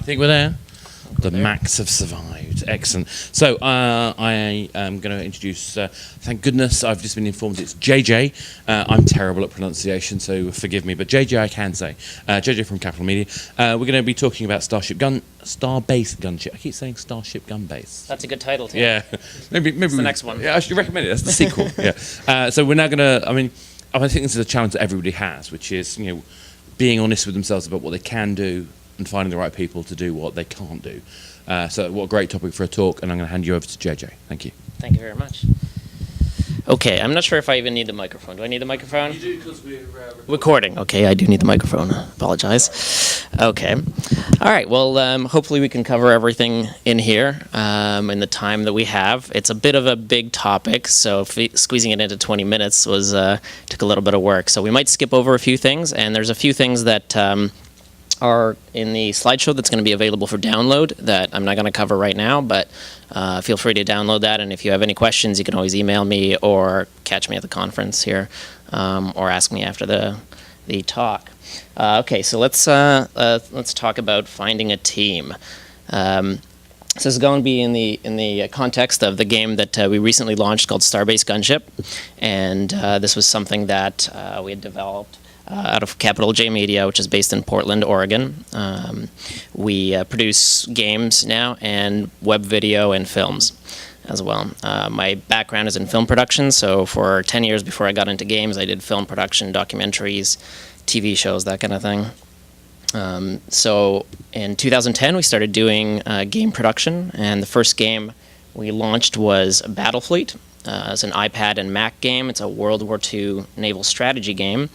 think we're there. The Macs have survived. Excellent. So I am going to introduce, thank goodness I've just been informed it's JJ. I'm terrible at pronunciation, so forgive me, but JJ I can say. JJ from Capital Media. We're going to be talking about Starbase Gunship. I keep saying Starship Gunbase. That's a good title, too. Yeah. maybe the next one. Yeah, I should recommend it. That's the sequel. Yeah. So we're now going to, I think this is a challenge that everybody has, which is, being honest with themselves about what they can do and finding the right people to do what they can't do. So what a great topic for a talk, and I'm going to hand you over to JJ. Thank you. Thank you very much. Okay, I'm not sure if I even need the microphone. Do I need the microphone? You do, because we're recording. Okay, I do need the microphone. Apologize. Okay. All right, well, hopefully we can cover everything in here in the time that we have. It's a bit of a big topic, so squeezing it into 20 minutes was took a little bit of work. So we might skip over a few things, and there's a few things that are in the slideshow that's going to be available for download that I'm not going to cover right now, but feel free to download that, and if you have any questions, you can always email me or catch me at the conference here, or ask me after the talk. Okay, so let's talk about finding a team. So this is going to be in the context of the game that we recently launched called Starbase Gunship, and this was something that we had developed out of Capital J Media, which is based in Portland, Oregon. We produce games now and web video and films as well. My background is in film production, so for 10 years before I got into games, I did film production, documentaries, TV shows, that kind of thing. So in 2010, we started doing game production, and the first game we launched was Battlefleet. It's an iPad and Mac game. It's a World War II naval strategy game.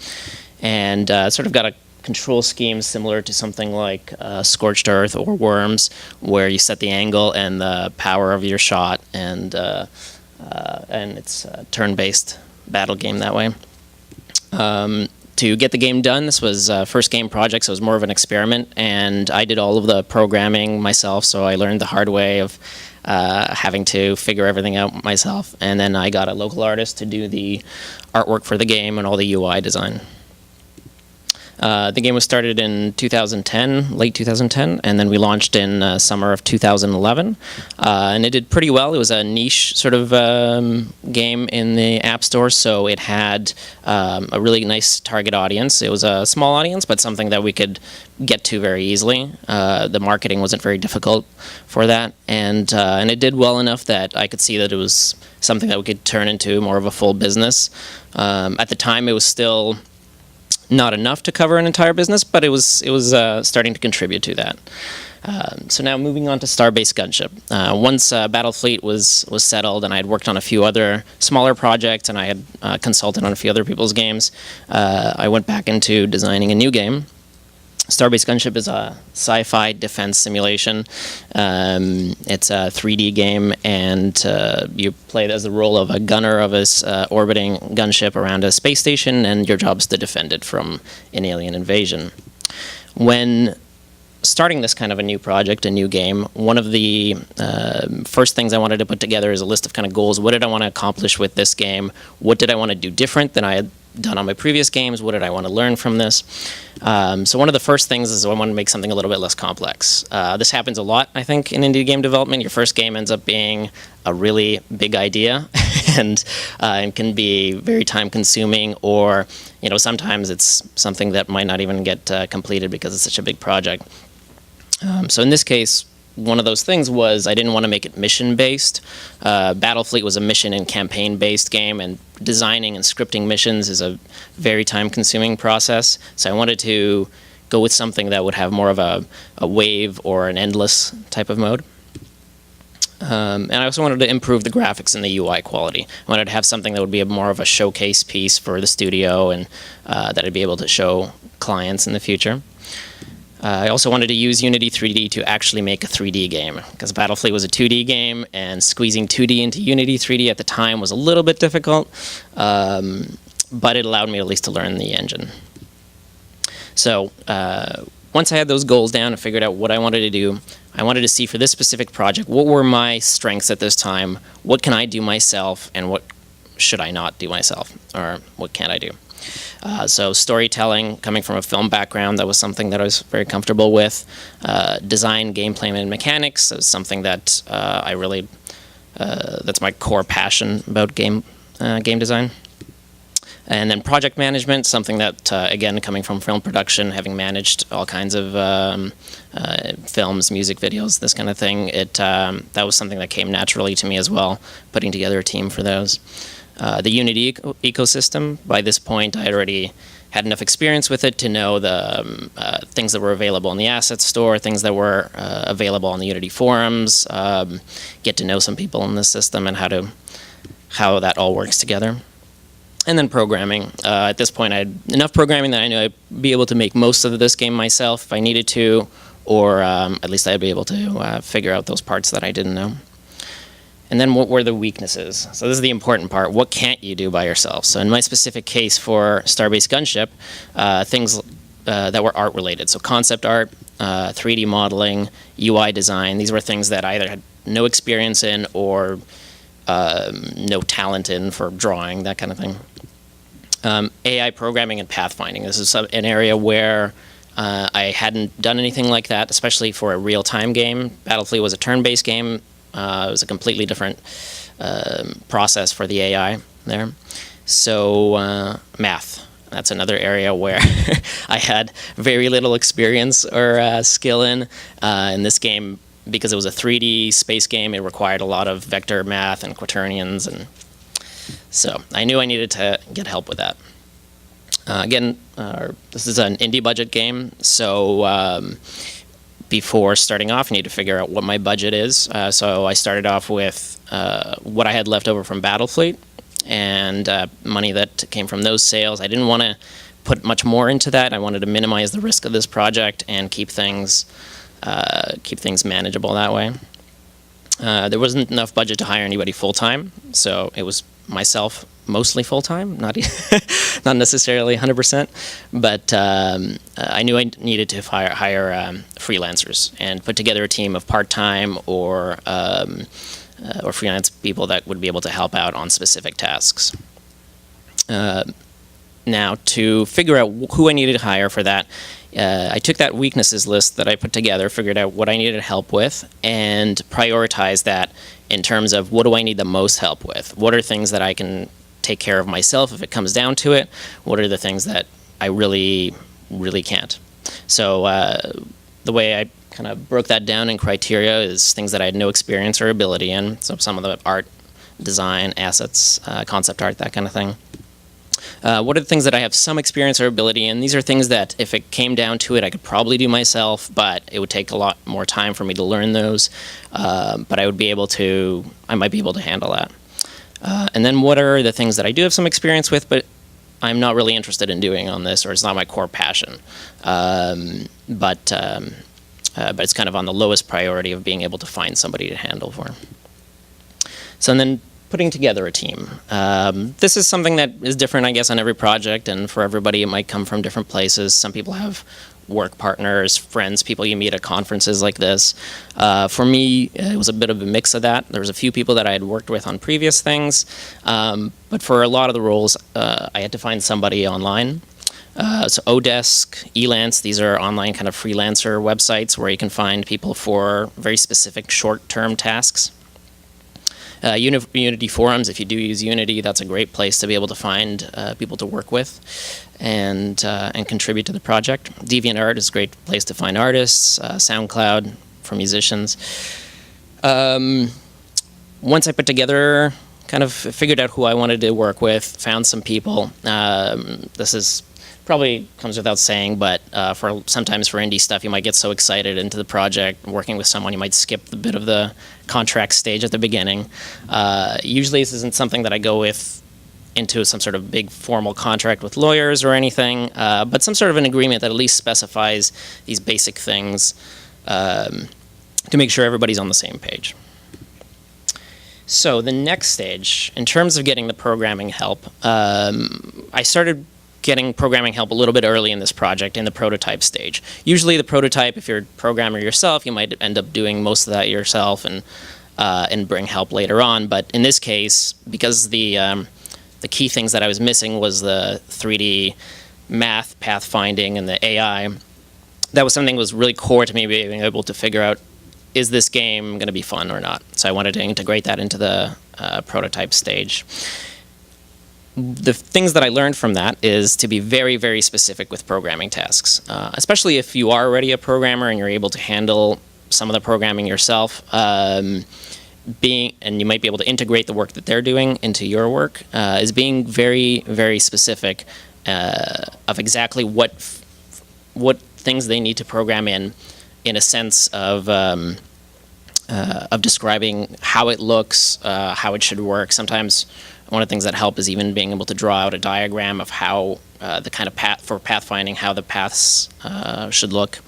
And sort of got a control scheme similar to something like Scorched Earth or Worms, where you set the angle and the power of your shot, and it's a turn-based battle game that way. To get the game done, this was a first game project, so it was more of an experiment, and I did all of the programming myself, so I learned the hard way of having to figure everything out myself, and then I got a local artist to do the artwork for the game and all the UI design. The game was started in 2010, late 2010, and then we launched in summer of 2011. And it did pretty well. It was a niche sort of game in the App Store, so it had a really nice target audience. It was a small audience, but something that we could get to very easily. The marketing wasn't very difficult for that, and it did well enough that I could see that it was something that we could turn into more of a full business. At the time, it was still not enough to cover an entire business, but it was starting to contribute to that. So now moving on to Starbase Gunship. Once Battlefleet was settled, and I had worked on a few other smaller projects, and I had consulted on a few other people's games, I went back into designing a new game. Starbase Gunship is a sci-fi defense simulation. It's a 3D game, and you play as the role of a gunner of a orbiting gunship around a space station, and your job is to defend it from an alien invasion. When starting this kind of a new project, a new game, one of the first things I wanted to put together is a list of kind of goals. What did I want to accomplish with this game? What did I want to do different than I had done on my previous games? What did I want to learn from this? So one of the first things is I want to make something a little bit less complex. This happens a lot, I think, in indie game development. Your first game ends up being a really big idea and can be very time-consuming, or sometimes it's something that might not even get completed because it's such a big project. So in this case, one of those things was I didn't want to make it mission-based. Battlefleet was a mission and campaign-based game, and designing and scripting missions is a very time-consuming process. So I wanted to go with something that would have more of a wave or an endless type of mode. And I also wanted to improve the graphics and the UI quality. I wanted to have something that would be more of a showcase piece for the studio, and that I'd be able to show clients in the future. I also wanted to use Unity 3D to actually make a 3D game, because Battlefleet was a 2D game, and squeezing 2D into Unity 3D at the time was a little bit difficult, but it allowed me at least to learn the engine. So once I had those goals down and figured out what I wanted to do, I wanted to see for this specific project, what were my strengths at this time, what can I do myself, and what should I not do myself, or what can't I do? So storytelling, coming from a film background, that was something that I was very comfortable with. Design, gameplay, and mechanics is something that I really, that's my core passion about game design. And then project management, something that, again, coming from film production, having managed all kinds of films, music videos, this kind of thing, that was something that came naturally to me as well, putting together a team for those. The Unity ecosystem, by this point, I already had enough experience with it to know the things that were available in the asset store, things that were available on the Unity forums, get to know some people in the system and how that all works together. And then programming. At this point, I had enough programming that I knew I'd be able to make most of this game myself if I needed to, or at least I'd be able to figure out those parts that I didn't know. And then what were the weaknesses? So this is the important part. What can't you do by yourself? So in my specific case for Starbase Gunship, things that were art related. So concept art, 3D modeling, UI design. These were things that I either had no experience in or no talent in for drawing, that kind of thing. AI programming and pathfinding. This is an area where I hadn't done anything like that, especially for a real-time game. Battlefield was a turn-based game. It was a completely different process for the AI there. So math. That's another area where I had very little experience or skill in. In this game, because it was a 3D space game, it required a lot of vector math and quaternions, and so I knew I needed to get help with that. Again, this is an indie budget game, so before starting off, I need to figure out what my budget is. So I started off with what I had left over from Battlefleet and money that came from those sales. I didn't want to put much more into that. I wanted to minimize the risk of this project and keep things manageable that way. There wasn't enough budget to hire anybody full-time, so it was myself mostly full-time, not necessarily 100%, but I knew I needed to hire freelancers and put together a team of part-time or freelance people that would be able to help out on specific tasks. Now, to figure out who I needed to hire for that, I took that weaknesses list that I put together, figured out what I needed help with, and prioritized that in terms of what do I need the most help with? What are things that I can take care of myself if it comes down to it? What are the things that I really, really can't? So the way I kind of broke that down in criteria is things that I had no experience or ability in. So some of the art, design, assets, concept art, that kind of thing. What are the things that I have some experience or ability in? These are things that if it came down to it, I could probably do myself, but it would take a lot more time for me to learn those. But I might be able to handle that. And then what are the things that I do have some experience with, but I'm not really interested in doing on this, or it's not my core passion. But it's kind of on the lowest priority of being able to find somebody to handle for. So and then putting together a team. This is something that is different, I guess, on every project, and for everybody it might come from different places. Some people have work partners, friends, people you meet at conferences like this. For me, it was a bit of a mix of that. There was a few people that I had worked with on previous things, but for a lot of the roles, I had to find somebody online. So Odesk, Elance, these are online kind of freelancer websites where you can find people for very specific short-term tasks. Unity forums, if you do use Unity, that's a great place to be able to find people to work with and contribute to the project. DeviantArt is a great place to find artists, SoundCloud for musicians. Once I put together, kind of figured out who I wanted to work with, found some people. This is probably comes without saying, but sometimes for indie stuff, you might get so excited into the project, working with someone, you might skip the bit of the contract stage at the beginning. Usually this isn't something that I go with into some sort of big formal contract with lawyers or anything, but some sort of an agreement that at least specifies these basic things to make sure everybody's on the same page. So the next stage, in terms of getting the programming help, I started getting programming help a little bit early in this project, in the prototype stage. Usually the prototype, if you're a programmer yourself, you might end up doing most of that yourself and bring help later on. But in this case, because the the key things that I was missing was the 3D math, pathfinding, and the AI. That was something that was really core to me being able to figure out, is this game going to be fun or not? So I wanted to integrate that into the prototype stage. The things that I learned from that is to be very, very specific with programming tasks, especially if you are already a programmer and you're able to handle some of the programming yourself. And you might be able to integrate the work that they're doing into your work, is being very, very specific of exactly what things they need to program in a sense of describing how it looks, how it should work. Sometimes one of the things that help is even being able to draw out a diagram of how the kind of path for pathfinding, how the paths should look.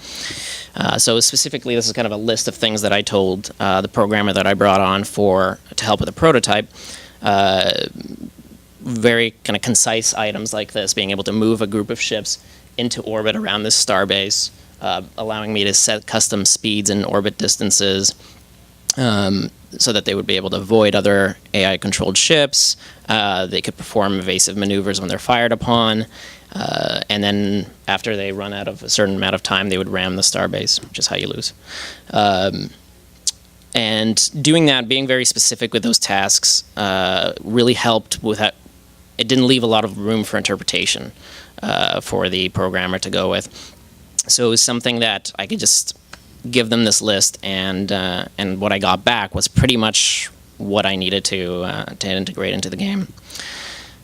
So specifically, this is kind of a list of things that I told the programmer that I brought on to help with the prototype. Very kind of concise items like this, being able to move a group of ships into orbit around this starbase, allowing me to set custom speeds and orbit distances, so that they would be able to avoid other AI-controlled ships. They could perform evasive maneuvers when they're fired upon, and then after they run out of a certain amount of time, they would ram the starbase, which is how you lose. And doing that, being very specific with those tasks, really helped with that. It didn't leave a lot of room for interpretation for the programmer to go with. So it was something that I could just give them this list, and what I got back was pretty much what I needed to integrate into the game.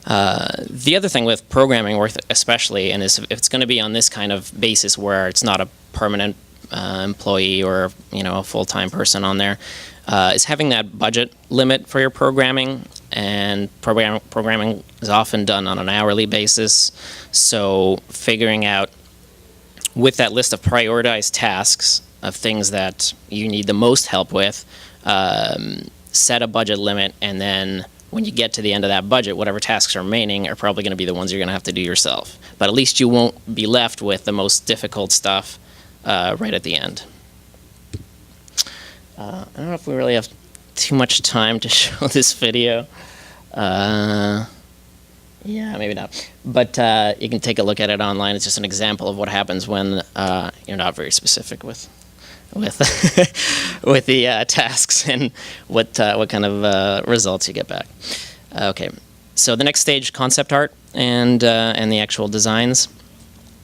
The other thing with programming work, especially, and if it's going to be on this kind of basis where it's not a permanent employee or a full-time person on there, is having that budget limit for your programming. And programming is often done on an hourly basis, so figuring out with that list of prioritized tasks of things that you need the most help with, set a budget limit, and then when you get to the end of that budget, whatever tasks are remaining are probably going to be the ones you're going to have to do yourself. But at least you won't be left with the most difficult stuff right at the end. I don't know if we really have too much time to show this video. Yeah, maybe not. But you can take a look at it online. It's just an example of what happens when you're not very specific with with the tasks and what kind of results you get back. Okay, so the next stage, concept art and the actual designs.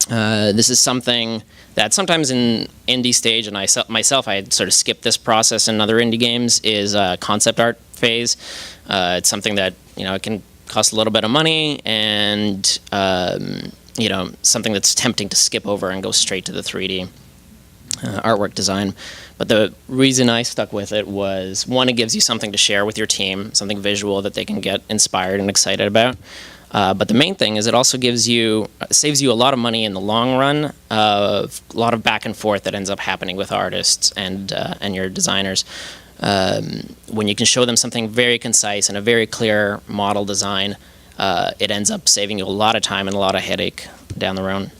This is something that sometimes in indie stage, and I had sort of skipped this process in other indie games, is concept art phase. It's something that it can cost a little bit of money, and something that's tempting to skip over and go straight to the 3D artwork design. But the reason I stuck with it was, one, it gives you something to share with your team, something visual that they can get inspired and excited about. But the main thing is it also saves you a lot of money in the long run, of a lot of back and forth that ends up happening with artists and your designers. When you can show them something very concise and a very clear model design, it ends up saving you a lot of time and a lot of headache down the road.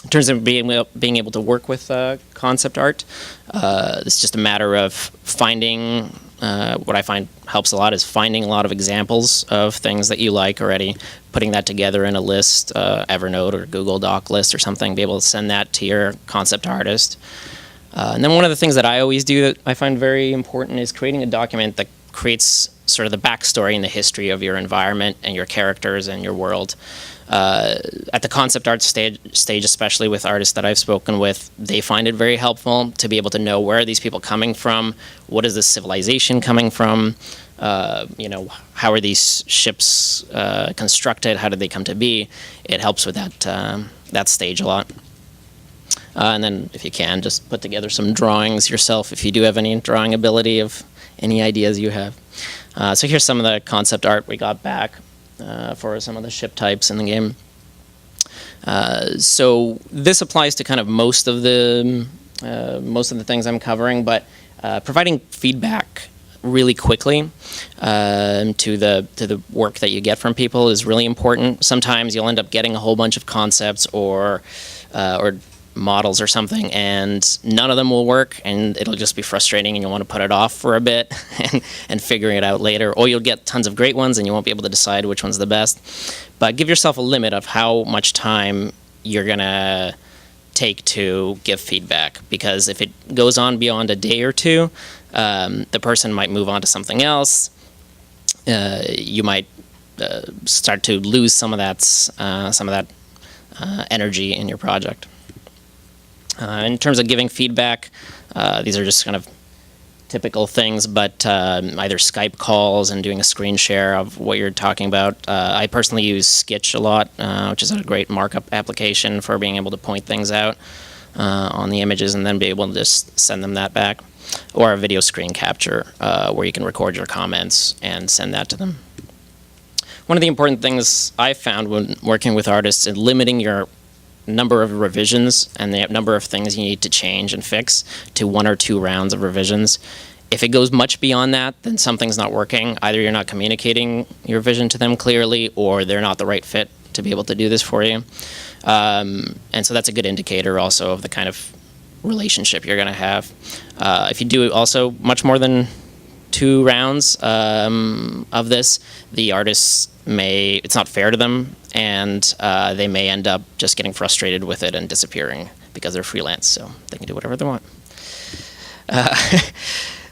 In terms of being able to work with concept art, it's just a matter of finding, what I find helps a lot is finding a lot of examples of things that you like already, putting that together in a list, Evernote or Google Doc list or something, be able to send that to your concept artist. And then one of the things that I always do that I find very important is creating a document that creates sort of the backstory and the history of your environment and your characters and your world. At the concept art stage, especially with artists that I've spoken with, they find it very helpful to be able to know, where are these people coming from, what is this civilization coming from, how are these ships constructed, how did they come to be. It helps with that stage a lot. And then, if you can, just put together some drawings yourself if you do have any drawing ability of any ideas you have. So here's some of the concept art we got back for some of the ship types in the game. So this applies to kind of most of the things I'm covering, but providing feedback really quickly to the work that you get from people is really important. Sometimes you'll end up getting a whole bunch of concepts or models or something, and none of them will work, and it'll just be frustrating, and you'll want to put it off for a bit and figuring it out later. Or you'll get tons of great ones, and you won't be able to decide which one's the best. But give yourself a limit of how much time you're going to take to give feedback, because if it goes on beyond a day or two, the person might move on to something else. You might start to lose some of that energy in your project. In terms of giving feedback, these are just kind of typical things, but either Skype calls and doing a screen share of what you're talking about. I personally use Sketch a lot, which is a great markup application for being able to point things out on the images and then be able to just send them that back. Or a video screen capture where you can record your comments and send that to them. One of the important things I found when working with artists is limiting your number of revisions and the number of things you need to change and fix to 1 or 2 rounds of revisions. If it goes much beyond that, then something's not working. Either you're not communicating your vision to them clearly, or they're not the right fit to be able to do this for you. And so that's a good indicator also of the kind of relationship you're going to have. If you do also much more than 2 rounds of this, the artists it's not fair to them, and they may end up just getting frustrated with it and disappearing because they're freelance, so they can do whatever they want.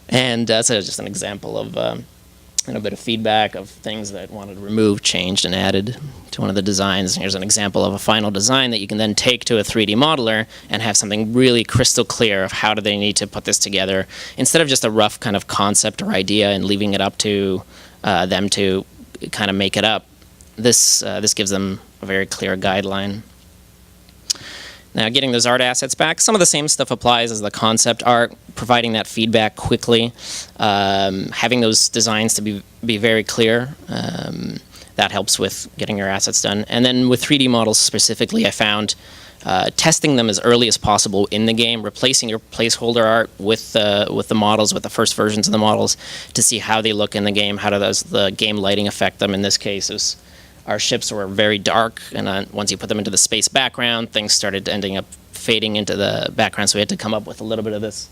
And that's just an example of a bit of feedback of things that wanted removed, changed, and added to one of the designs. Here's an example of a final design that you can then take to a 3D modeler and have something really crystal clear of how do they need to put this together, instead of just a rough kind of concept or idea and leaving it up to them to kind of make it up. This gives them a very clear guideline. Now, getting those art assets back, some of the same stuff applies as the concept art, providing that feedback quickly, having those designs to be very clear. That helps with getting your assets done. And then with 3D models specifically, I found testing them as early as possible in the game, replacing your placeholder art with the models, with the first versions of the models, to see how they look in the game. How does the game lighting affect them? In this case, our ships were very dark, and once you put them into the space background, things started ending up fading into the background, so we had to come up with a little bit of this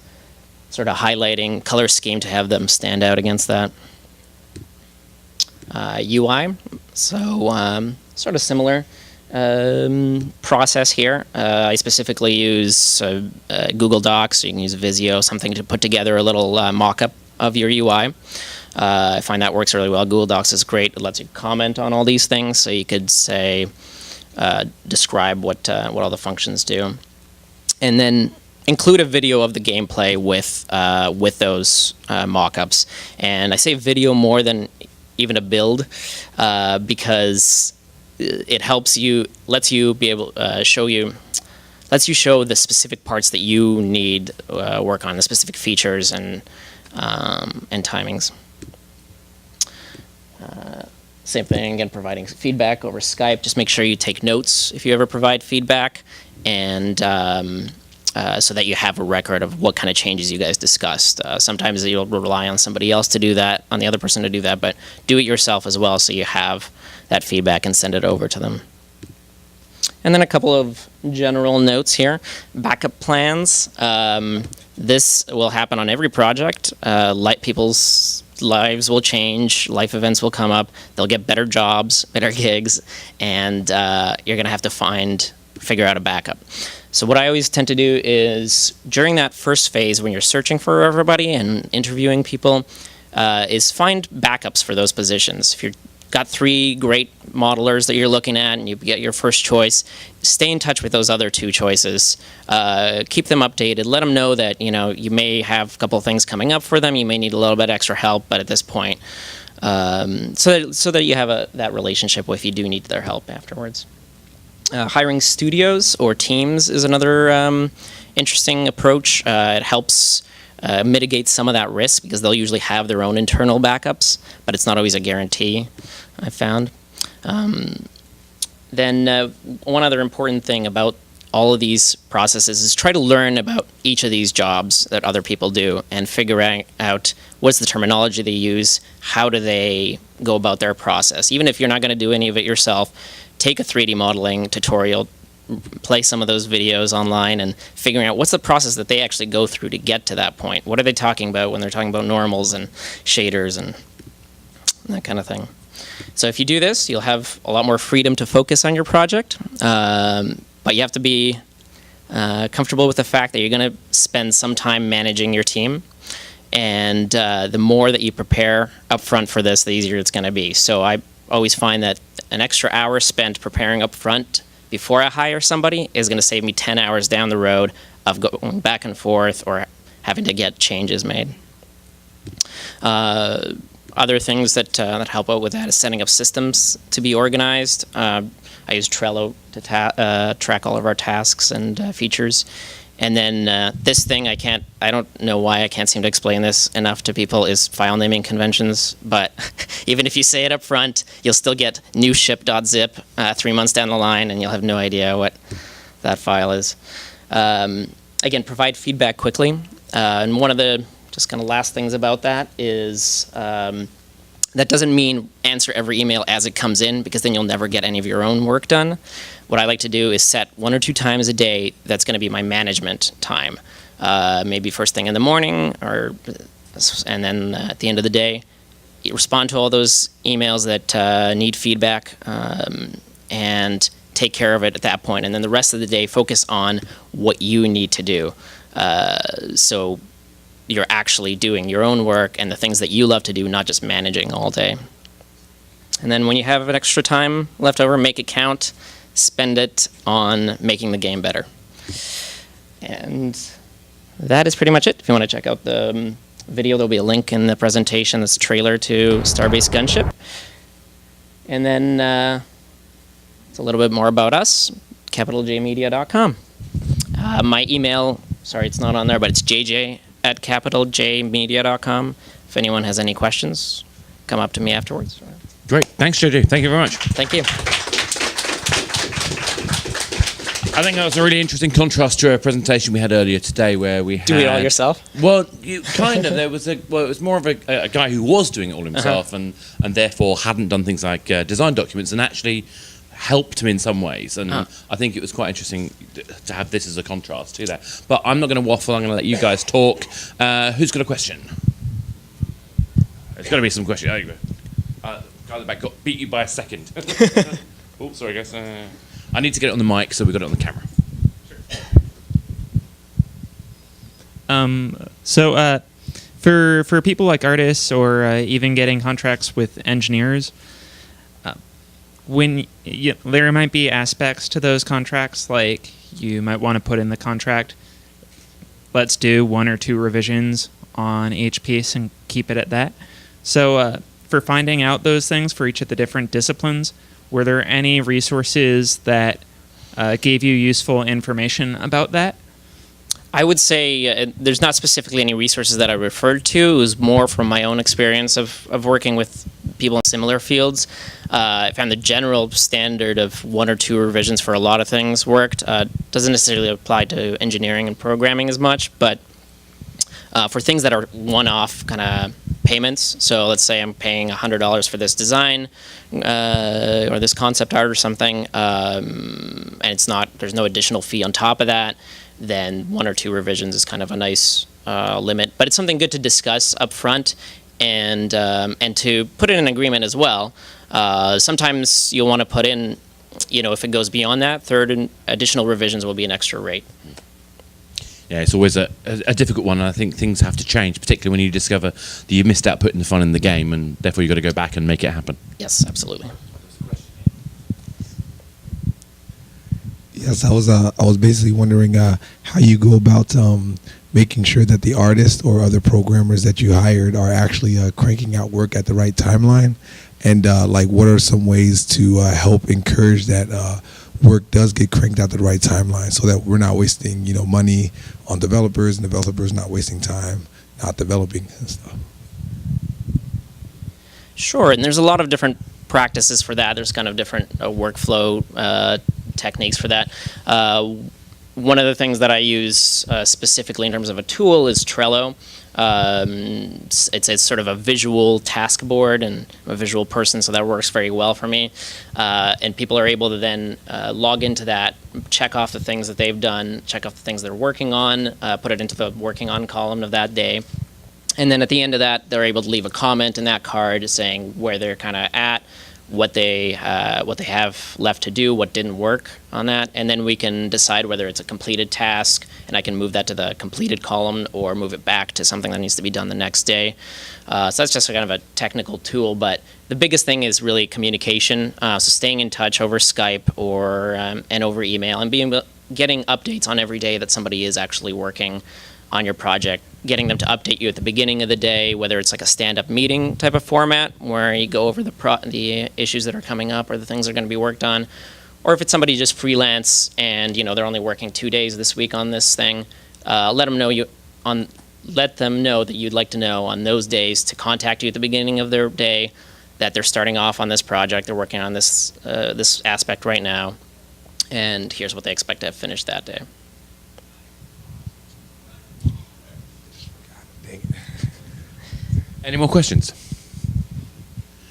sort of highlighting color scheme to have them stand out against that. UI, so sort of similar process here. I specifically use Google Docs, so you can use Visio, something to put together a little mock-up of your UI. I find that works really well. Google Docs is great. It lets you comment on all these things, so you could say, describe what all the functions do, and then include a video of the gameplay with those mock-ups. And I say video more than even a build, because it helps you, lets you be able lets you show the specific parts that you need work on, the specific features and timings. Same thing, again, providing feedback over Skype. Just make sure you take notes if you ever provide feedback, and so that you have a record of what kind of changes you guys discussed. Sometimes you'll rely on somebody else to do that, on the other person to do that, but do it yourself as well, so you have that feedback and send it over to them. And then a couple of general notes here. Backup plans. This will happen on every project. People's lives will change, life events will come up, they'll get better jobs, better gigs, and you're going to have to figure out a backup. So what I always tend to do is, during that first phase when you're searching for everybody and interviewing people, is find backups for those positions. If you've got 3 great modelers that you're looking at and you get your first choice, stay in touch with those other 2 choices. Keep them updated. Let them know that you may have a couple of things coming up for them. You may need a little bit extra help, but at this point, so that you have that relationship if you do need their help afterwards. Hiring studios or teams is another interesting approach. It helps mitigate some of that risk, because they'll usually have their own internal backups, but it's not always a guarantee, I found. Then one other important thing about all of these processes is try to learn about each of these jobs that other people do and figure out what's the terminology they use, how do they go about their process. Even if you're not going to do any of it yourself, take a 3D modeling tutorial, play some of those videos online and figuring out what's the process that they actually go through to get to that point. What are they talking about when they're talking about normals and shaders and that kind of thing. So if you do this, you'll have a lot more freedom to focus on your project, but you have to be comfortable with the fact that you're going to spend some time managing your team. And the more that you prepare up front for this, the easier it's going to be. So I always find that an extra hour spent preparing up front before I hire somebody is going to save me 10 hours down the road of going back and forth or having to get changes made. Other things that help out with that is setting up systems to be organized. I use Trello to track all of our tasks and features. And then this thing I don't know why I can't seem to explain this enough to people, is file naming conventions. But even if you say it up front, you'll still get new ship.zip 3 months down the line, and you'll have no idea what that file is. Again, provide feedback quickly. And one of the just kind of last things about that is that doesn't mean answer every email as it comes in, because then you'll never get any of your own work done. What I like to do is set 1 or 2 times a day that's going to be my management time. Maybe first thing in the morning, and then at the end of the day, respond to all those emails that need feedback and take care of it at that point. And then the rest of the day, focus on what you need to do. So you're actually doing your own work and the things that you love to do, not just managing all day. And then when you have an extra time left over, make it count. Spend it on making the game better. And that is pretty much it. If you want to check out the video, there'll be a link in the presentation. That's a trailer to Starbase Gunship. And then it's a little bit more about us, capitaljmedia.com. My email, sorry it's not on there, but it's jj@capitaljmedia.com. If anyone has any questions, come up to me afterwards. Great. Thanks, JJ. Thank you very much. Thank you. I think that was a really interesting contrast to a presentation we had earlier today, where we had... Do it all yourself? Well, kind of. There was it was more of a guy who was doing it all himself, and therefore hadn't done things like design documents, and actually helped him in some ways. And I think it was quite interesting to have this as a contrast to that. But I'm not going to waffle. I'm going to let you guys talk. Who's got a question? There's got to be some question. Oh, you go. Guy at the back got beat you by a second. Oh, sorry, guys. I need to get it on the mic, so we got it on the camera. So for people like artists, or even getting contracts with engineers, there might be aspects to those contracts, like you might want to put in the contract, let's do 1 or 2 revisions on each piece and keep it at that. So for finding out those things for each of the different disciplines, were there any resources that gave you useful information about that? I would say there's not specifically any resources that I referred to. It was more from my own experience of working with people in similar fields. I found the general standard of 1 or 2 revisions for a lot of things worked. Doesn't necessarily apply to engineering and programming as much, but for things that are one-off kind of payments, so let's say I'm paying $100 for this design or this concept art or something, and there's no additional fee on top of that, then 1 or 2 revisions is kind of a nice limit. But it's something good to discuss up front and to put in an agreement as well. Sometimes you'll want to put in, if it goes beyond that, 3rd and additional revisions will be an extra rate. Yeah, it's always a difficult one, and I think things have to change, particularly when you discover that you missed out putting the fun in the game, and therefore you've got to go back and make it happen. Yes, absolutely. Yes, I was basically wondering how you go about making sure that the artists or other programmers that you hired are actually cranking out work at the right timeline, and what are some ways to help encourage that work does get cranked out the right timeline, so that we're not wasting money on developers, and developers not wasting time not developing and stuff. Sure, and there's a lot of different practices for that. There's kind of different workflow techniques for that. One of the things that I use specifically in terms of a tool is Trello. It's sort of a visual task board, and I'm a visual person, so that works very well for me. And people are able to then log into that check off the things that they've done, check off the things they're working on, put it into the working on column of that day. And then at the end of that, they're able to leave a comment in that card saying where they're kind of at, what they have left to do, what didn't work on that, and then we can decide whether it's a completed task, and I can move that to the completed column or move it back to something that needs to be done the next day. So that's just kind of a technical tool, but the biggest thing is really communication. So staying in touch over Skype or and over email, and getting updates on every day that somebody is actually working on your project, getting them to update you at the beginning of the day, whether it's like a stand-up meeting type of format where you go over the issues that are coming up or the things that are going to be worked on, or if it's somebody just freelance and they're only working 2 days this week on this thing, let them know that you'd like to know on those days to contact you at the beginning of their day that they're starting off on this project, they're working on this this aspect right now, and here's what they expect to have finished that day. Any more questions?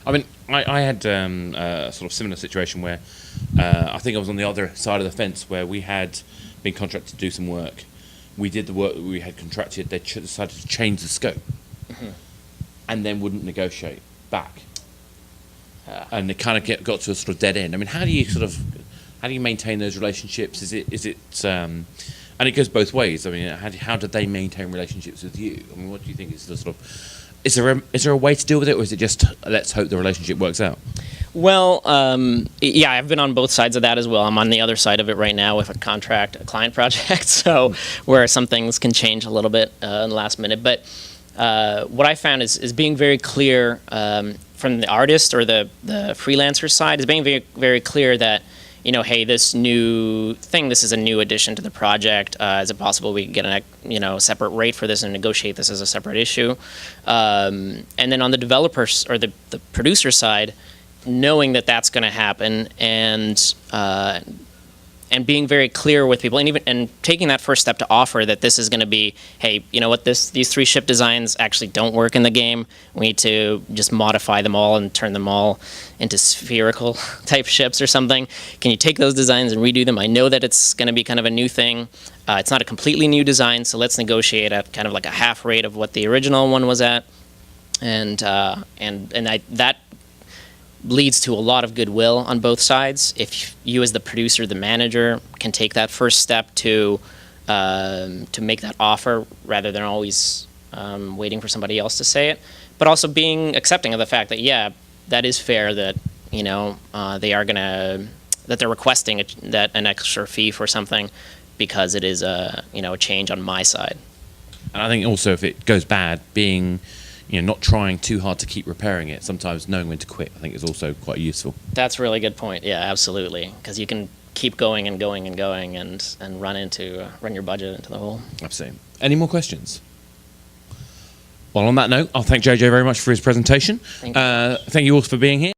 I mean, I had a sort of similar situation where I think I was on the other side of the fence where we had been contracted to do some work. We did the work that we had contracted. They decided to change the scope and then wouldn't negotiate back. And it kind of got to a sort of dead end. I mean, how do you maintain those relationships? Is it and it goes both ways. I mean, how do they maintain relationships with you? I mean, what do you think is the sort of is there a way to deal with it, or is it just let's hope the relationship works out? Well, yeah, I've been on both sides of that as well. I'm on the other side of it right now with a client project, so where some things can change a little bit in the last minute. But what I found is being very clear from the artist or the freelancer side is being very, very clear that, hey, this is a new addition to the project. Is it possible we can get a separate rate for this and negotiate this as a separate issue? And then on the developer or the producer side, knowing that that's going to happen and being very clear with people, and taking that first step to offer that this is going to be, hey, you know what, these 3 ship designs actually don't work in the game. We need to just modify them all and turn them all into spherical type ships or something. Can you take those designs and redo them? I know that it's going to be kind of a new thing. It's not a completely new design, so let's negotiate at kind of like a half rate of what the original one was at, and that leads to a lot of goodwill on both sides. If you as the producer, the manager, can take that first step to make that offer rather than always waiting for somebody else to say it, but also being accepting of the fact that, yeah, that is fair that, they're requesting an extra fee for something because it is a change on my side. And I think also if it goes bad, being not trying too hard to keep repairing it. Sometimes knowing when to quit, I think, is also quite useful. That's a really good point. Yeah, absolutely. Because you can keep going and going and going and run your budget into the hole. Absolutely. Any more questions? Well, on that note, I'll thank JJ very much for his presentation. Thank you. Thank you all for being here.